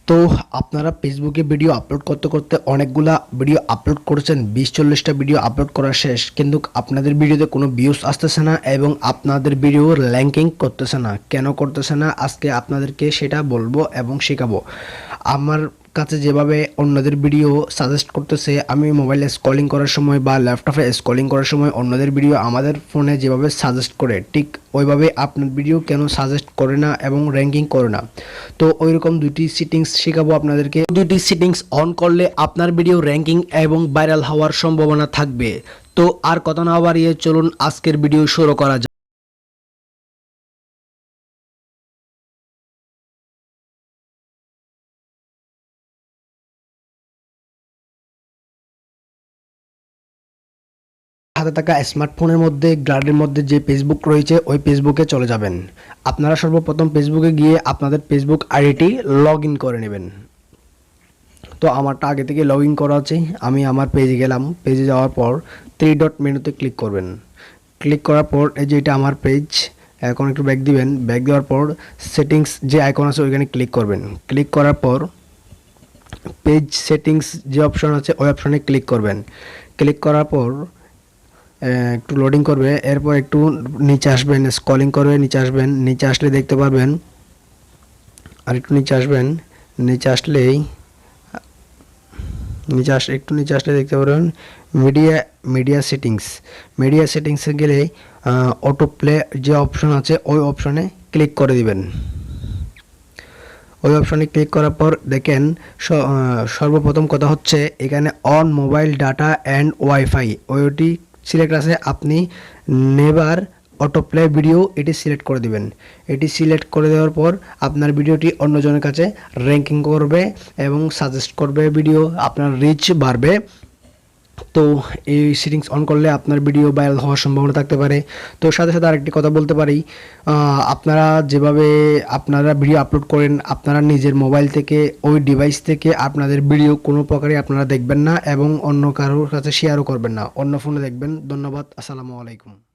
তো আপনারা ফেসবুকে ভিডিও আপলোড করতে করতে অনেকগুলা ভিডিও আপলোড করেছেন, 20-40টা ভিডিও আপলোড করা শেষ, কিন্তু আপনাদের ভিডিওতে কোনো ভিউজ আসতেছে না এবং আপনাদের ভিডিও র্যাঙ্কিং করতেছে না। কেন করতেছে না আজকে আপনাদেরকে সেটা বলবো এবং শেখাবো। আমার কাছে যেভাবে অন্যদের ভিডিও সাজেস্ট করতেছে, আমি মোবাইলে স্ক্রলিং করার সময় বা ল্যাপটপে স্ক্রলিং করার সময় অন্যদের ভিডিও আমাদের ফোনে যেভাবে সাজেস্ট করে, ঠিক ওইভাবে আপনার ভিডিও কেন সাজেস্ট করে না এবং র্যাঙ্কিং করে না। তো ওইরকম দুইটি সেটিংস শেখাবো আপনাদেরকে। দুইটি সেটিংস অন করলে আপনার ভিডিও র্যাঙ্কিং এবং ভাইরাল হওয়ার সম্ভাবনা থাকবে। তো আর কথা না বাড়িয়ে চলুন আজকের ভিডিও শুরু করা যাক। হাতে থাকা স্মার্টফোনের মধ্যে গ্যালারির মধ্যে যে ফেসবুক রয়েছে ওই ফেসবুকে চলে যাবেন। আপনারা সর্বপ্রথম ফেসবুকে গিয়ে আপনাদের ফেসবুক আইডিটি লগ ইন করে নেবেন। তো আমারটা আগে থেকে লগ ইন করা আছে। আমি আমার পেজে গেলাম। পেজে যাওয়ার পর থ্রি ডট মেনুতে ক্লিক করবেন। ক্লিক করার পর এই যে এটা আমার পেজ। এখন একটু ব্যাক দিবেন। ব্যাক দেওয়ার পর সেটিংস যে আইকন আছে ওইখানে ক্লিক করবেন। ক্লিক করার পর পেজ সেটিংস যে অপশন আছে ওই অপশনে ক্লিক করবেন। ক্লিক করার পর একটু লোডিং করবে, এরপর একটু নিচে আসবেন, স্ক্রলিং করে নিচে আসবেন। নিচে আসলে দেখতে পারবেন, আর একটু নিচে আসবেন। নিচে আসলেই একটু নিচে আসলে দেখতে পারবেন মিডিয়া সেটিংসে গেলে অটো প্লে যে অপশন আছে ওই অপশনে ক্লিক করে দিবেন। ওই অপশনে ক্লিক করার পর দেখেন সর্বপ্রথম কথা হচ্ছে এখানে on mobile data and wifi ওইটি সিলেক্ট আছে। আপনি নেভার অটো প্লে ভিডিও এটি সিলেক্ট করে দিবেন। এটি সিলেক্ট করে দেওয়ার পর আপনার ভিডিওটি অন্যজনের কাছে র্যাঙ্কিং করবে এবং সাজেস্ট করবে, ভিডিও আপনার রিচ বাড়বে। তো এই সেটিংস অন করলে আপনার ভিডিও ভাইরাল হওয়ার সম্ভাবনা থাকতে পারে। তো সাথে সাথে আরেকটি কথা বলতে পারি, আপনারা যেভাবে আপনারা ভিডিও আপলোড করেন আপনারা নিজের মোবাইল থেকে ওই ডিভাইস থেকে আপনাদের ভিডিও কোনো প্রকারে আপনারা দেখবেন না এবং অন্য কারোর কাছে শেয়ারও করবেন না, অন্য ফোনে দেখবেন। ধন্যবাদ। আসসালামু আলাইকুম।